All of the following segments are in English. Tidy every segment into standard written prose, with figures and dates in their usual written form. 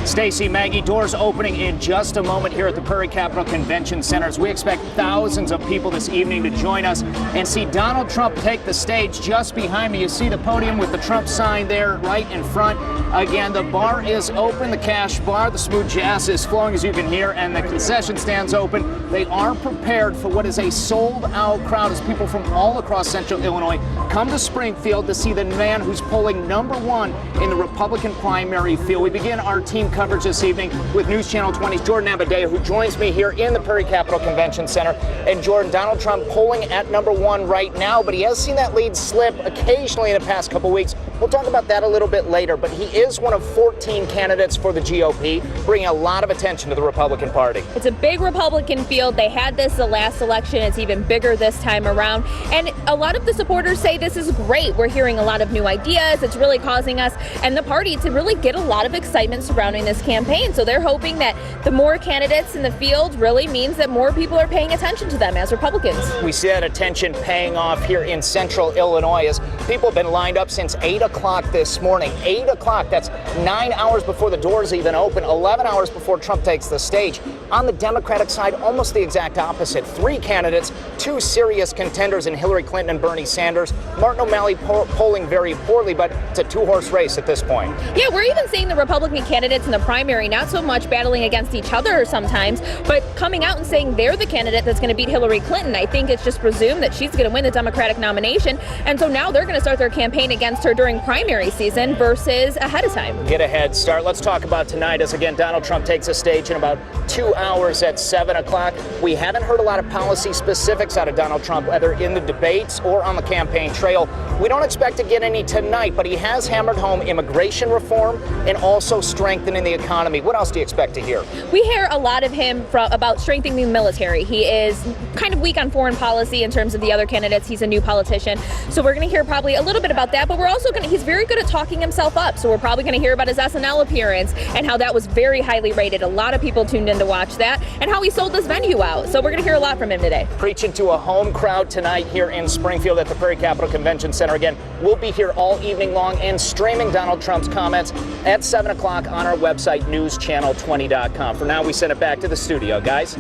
Stacey, Maggie, doors opening in just a moment here at the Prairie Capital Convention Center. As we expect thousands of people this evening to join us and see Donald Trump take the stage. Just behind me, you see the podium with the Trump sign there right in front. Again, the bar is open, the cash bar, the smooth jazz is flowing as you can hear, and the concession stands open. They are prepared for what is a sold-out crowd as people from all across central Illinois come to Springfield to see the man who's polling #1 in the Republican primary field. We begin our team coverage this evening with News Channel 20's Jordan Abudayyeh, who joins me here in the Prairie Capital Convention Center. And Jordan, Donald Trump polling at #1 right now, but he has seen that lead slip occasionally in the past couple weeks. We'll talk about that a little bit later, but he is one of 14 candidates for the GOP, bringing a lot of attention to the Republican Party. It's a big Republican field. They had this the last election. It's even bigger this time around. And a lot of the supporters say this is great. We're hearing a lot of new ideas. It's really causing us and the party to really get a lot of excitement surrounding this campaign. So they're hoping that the more candidates in the field really means that more people are paying attention to them as Republicans. We see that attention paying off here in central Illinois as people have been lined up since 8 o'clock this morning. 8 o'clock, that's 9 hours before the doors even open, 11 hours before Trump takes the stage. On the Democratic side, almost the exact opposite. 3 candidates, 2 serious contenders in Hillary Clinton and Bernie Sanders. Martin O'Malley polling very poorly, but it's a 2-horse race at this point. Yeah, we're even seeing the Republican candidates in the primary not so much battling against each other sometimes, but coming out and saying they're the candidate that's going to beat Hillary Clinton. I think it's just presumed that she's going to win the Democratic nomination, and so now they're going to start their campaign against her during primary season versus ahead of time. Get a head start. Let's talk about tonight as, again, Donald Trump takes the stage in about 2 hours at 7 o'clock. We haven't heard a lot of policy specifics out of Donald Trump, whether in the debates or on the campaign trail. We don't expect to get any tonight, but he has hammered home immigration reform and also strengthening the economy. What else do you expect to hear? We hear a lot of him about strengthening the military. He is kind of weak on foreign policy in terms of the other candidates. He's a new politician. So we're going to hear probably a little bit about that, but we're also going to, he's very good at talking himself up. So we're probably going to hear about his SNL appearance and how that was very highly rated. A lot of people tuned in to watch that and how he sold this venue out. So we're going to hear a lot from him today. Preaching to a home crowd tonight here in Springfield at the Prairie Capital Convention Center. Again, we'll be here all evening long and streaming Donald Trump's comments at 7 o'clock on our website, newschannel20.com. For now, we send it back to the studio, guys.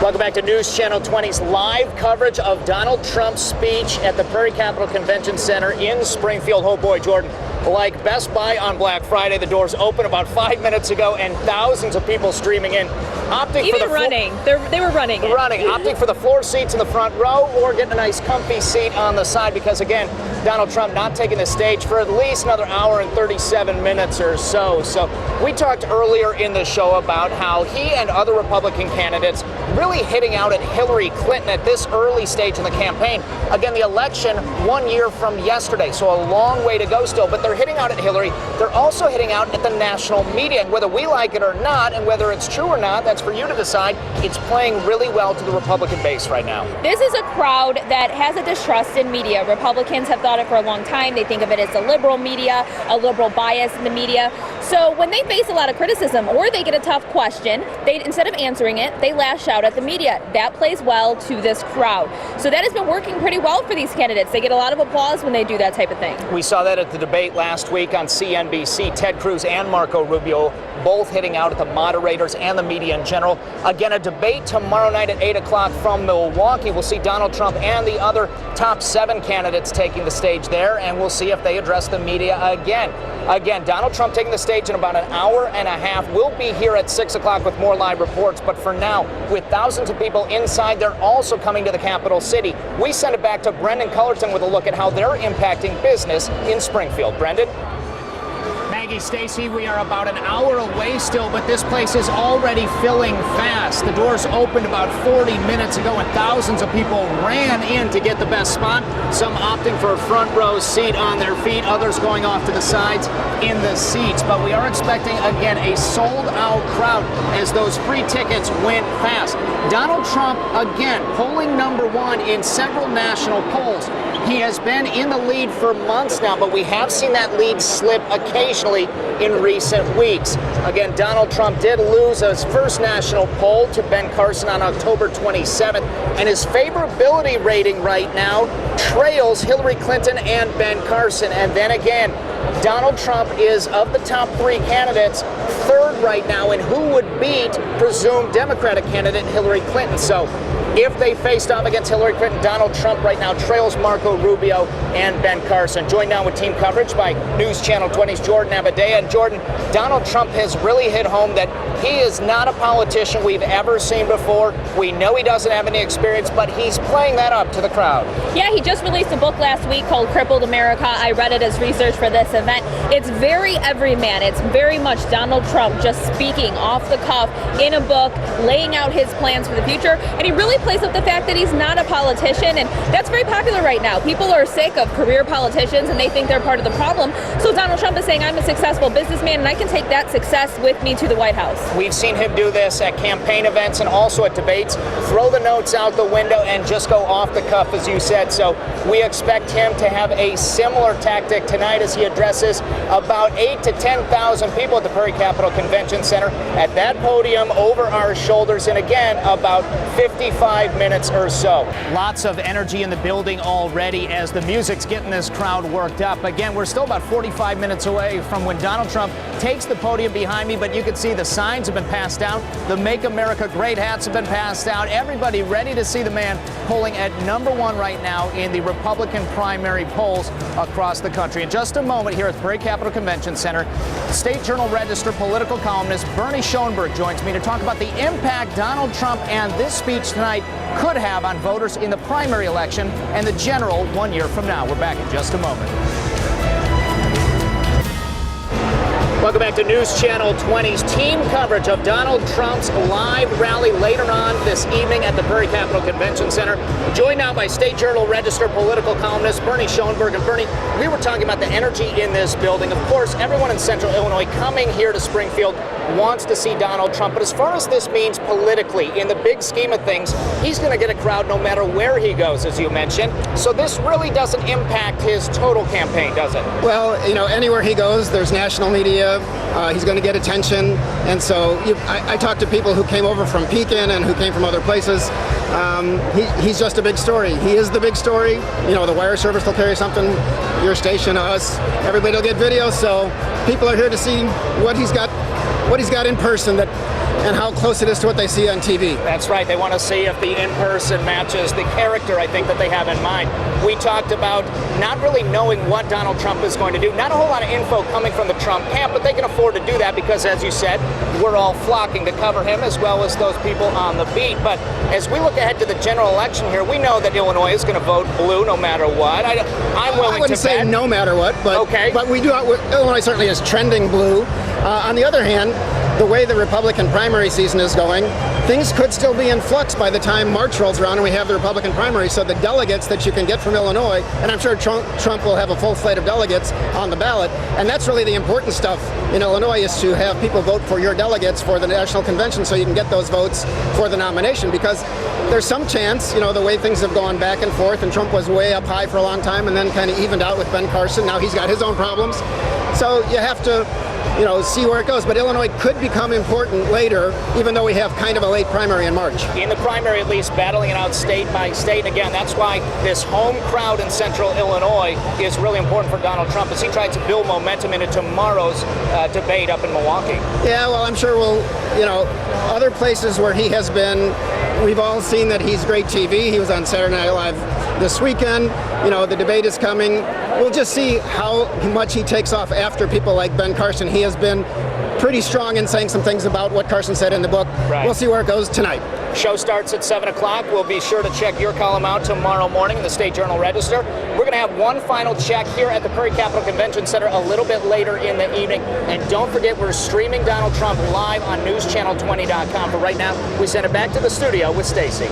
Welcome back to News Channel 20's live coverage of Donald Trump's speech at the Prairie Capital Convention Center in Springfield. Oh boy, Jordan, like Best Buy on Black Friday, the doors opened about 5 minutes ago and thousands of people streaming in. Opting they were running. Opting for the floor seats in the front row or getting a nice comfy seat on the side because, again, Donald Trump not taking the stage for at least another hour and 37 minutes or so. So we talked earlier in the show about how he and other Republican candidates really hitting out at Hillary Clinton at this early stage in the campaign. Again, the election 1 year from yesterday, so a long way to go still, but they're hitting out at Hillary. They're also hitting out at the national media, and whether we like it or not, and whether it's true or not, that's for you to decide. It's playing really well to the Republican base right now. This is a crowd that has a distrust in media. Republicans have thought it for a long time. They think of it as a liberal media, a liberal bias in the media. So when they face a lot of criticism or they get a tough question, they, instead of answering it, they lash out at the media. That plays well to this crowd. So that has been working pretty well for these candidates. They get a lot of applause when they do that type of thing. We saw that at the debate last week on CNBC. Ted Cruz and Marco Rubio both hitting out at the moderators and the media in general. Again, a debate tomorrow night at 8 o'clock from Milwaukee. We'll see Donald Trump and the other top 7 candidates taking the stage there, and we'll see if they address the media again. Again, Donald Trump taking the stage in about an hour and a half. We'll be here at 6 o'clock with more live reports, but for now, with thousands of people inside, they're also coming to the capital city. We send it back to Brendan Cullerton with a look at how they're impacting business in Springfield. Brendan? Maggie, Stacey, we are about an hour away still, but this place is already filling fast. The doors opened about 40 minutes ago, and thousands of people ran in to get the best spot. Some opting for a front row seat on their feet, others going off to the sides in the seats. But we are expecting, again, a sold-out crowd as those free tickets went fast. Donald Trump, again, polling #1 in several national polls. He has been in the lead for months now, but we have seen that lead slip occasionally in recent weeks. Again, Donald Trump did lose his first national poll to Ben Carson on October 27th, and his favorability rating right now trails Hillary Clinton and Ben Carson. And then again, Donald Trump is, of the top three candidates, third right now in who would beat presumed Democratic candidate Hillary Clinton. So if they faced off against Hillary Clinton, Donald Trump right now trails Marco Rubio and Ben Carson. Joined now with team coverage by News Channel 20's Jordan Abudayyeh. And Jordan, Donald Trump has really hit home that he is not a politician we've ever seen before. We know he doesn't have any experience, but he's playing that up to the crowd. Yeah, he just released a book last week called Crippled America. I read it as research for this event. It's very everyman. It's very much Donald Trump just speaking off the cuff in a book, laying out his plans for the future. And he really plays up the fact that he's not a politician, and that's very popular right now. People are sick of career politicians and they think they're part of the problem. So Donald Trump is saying, I'm a successful businessman and I can take that success with me to the White House. We've seen him do this at campaign events and also at debates. Throw the notes out the window and just go off the cuff, as you said. So we expect him to have a similar tactic tonight as he addresses about 8,000 to 10,000 people at the Prairie Capitol Convention Center at that podium over our shoulders in, again, about 55 minutes or so. Lots of energy in the building already as the music's getting this crowd worked up. Again, we're still about 45 minutes away from when Donald Trump takes the podium behind me, but you can see the signs have been passed down. The Make America Great hats have been passed out. Everybody ready to see the man polling at #1 right now in the Republican primary polls across the country. In just a moment here at the Prairie Capitol Convention Center, State Journal Register political columnist Bernie Schoenberg joins me to talk about the impact Donald Trump and this speech tonight could have on voters in the primary election and the general 1 year from now. We're back in just a moment. Welcome back to News Channel 20's team coverage of Donald Trump's live rally later on this evening at the Prairie Capitol Convention Center. Joined now by State Journal Register political columnist Bernie Schoenberg. And Bernie, we were talking about the energy in this building. Of course, everyone in Central Illinois coming here to Springfield wants to see Donald Trump. But as far as this means politically, in the big scheme of things, he's going to get a crowd no matter where he goes, as you mentioned. So this really doesn't impact his total campaign, does it? Well, you know, anywhere he goes, there's national media. He's going to get attention. And so I talked to people who came over from Pekin and who came from other places. He's just a big story. He is the big story. You know, the wire service will carry something, your station, us, everybody will get videos. So people are here to see what he's got in person and how close it is to what they see on TV. That's right. They want to see if the in-person matches the character, I think, that they have in mind. We talked about not really knowing what Donald Trump is going to do. Not a whole lot of info coming from the Trump camp, but they can afford to do that because, as you said, we're all flocking to cover him as well as those people on the beat. But as we look ahead to the general election here, we know that Illinois is going to vote blue no matter what. I'm willing to bet. I wouldn't say no matter what, but, okay. But Illinois certainly is trending blue. On the other hand, the way the Republican primary season is going, things could still be in flux by the time March rolls around and we have the Republican primary. So the delegates that you can get from Illinois, and I'm sure Trump will have a full slate of delegates on the ballot, and that's really the important stuff in Illinois, is to have people vote for your delegates for the national convention so you can get those votes for the nomination, because there's some chance, you know, the way things have gone back and forth, and Trump was way up high for a long time and then kind of evened out with Ben Carson. Now he's got his own problems. So you have to, you know, see where it goes. But Illinois could become important later, even though we have kind of a late primary in March. In the primary, at least, battling it out state by state. And again, that's why this home crowd in Central Illinois is really important for Donald Trump as he tries to build momentum into tomorrow's debate up in Milwaukee. Yeah, well, I'm sure we'll, you know, other places where he has been, we've all seen that he's great TV. He was on Saturday Night Live this weekend. You know, the debate is coming. We'll just see how much he takes off after people like Ben Carson. He has been pretty strong in saying some things about what Carson said in the book. Right. We'll see where it goes tonight. Show starts at 7 o'clock. We'll be sure to check your column out tomorrow morning in the State Journal Register. We're going to have one final check here at the Prairie Capitol Convention Center a little bit later in the evening. And don't forget, we're streaming Donald Trump live on NewsChannel20.com. But right now, we send it back to the studio with Stacy.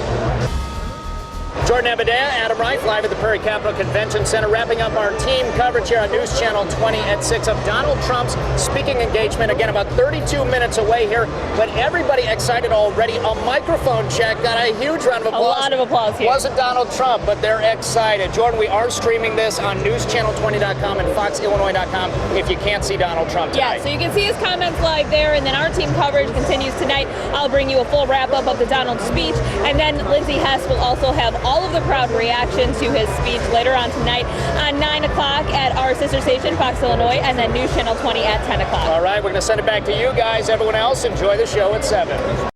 Jordan Abudayyeh, Adam Rife, live at the Prairie Capital Convention Center, wrapping up our team coverage here on News Channel 20 at 6 of Donald Trump's speaking engagement. Again, about 32 minutes away here, but everybody excited already. A microphone check, got a huge round of applause. A lot of applause here. Wasn't Donald Trump, but they're excited. Jordan, we are streaming this on newschannel20.com and foxillinois.com if you can't see Donald Trump tonight. Yeah, so you can see his comments live there, and then our team coverage continues tonight. I'll bring you a full wrap-up of the Donald speech, and then Lindsay Hess will also have all of the crowd reaction to his speech later on tonight on 9 o'clock at our sister station, Fox Illinois, and then News Channel 20 at 10 o'clock. All right, we're going to send it back to you guys. Everyone else, enjoy the show at 7.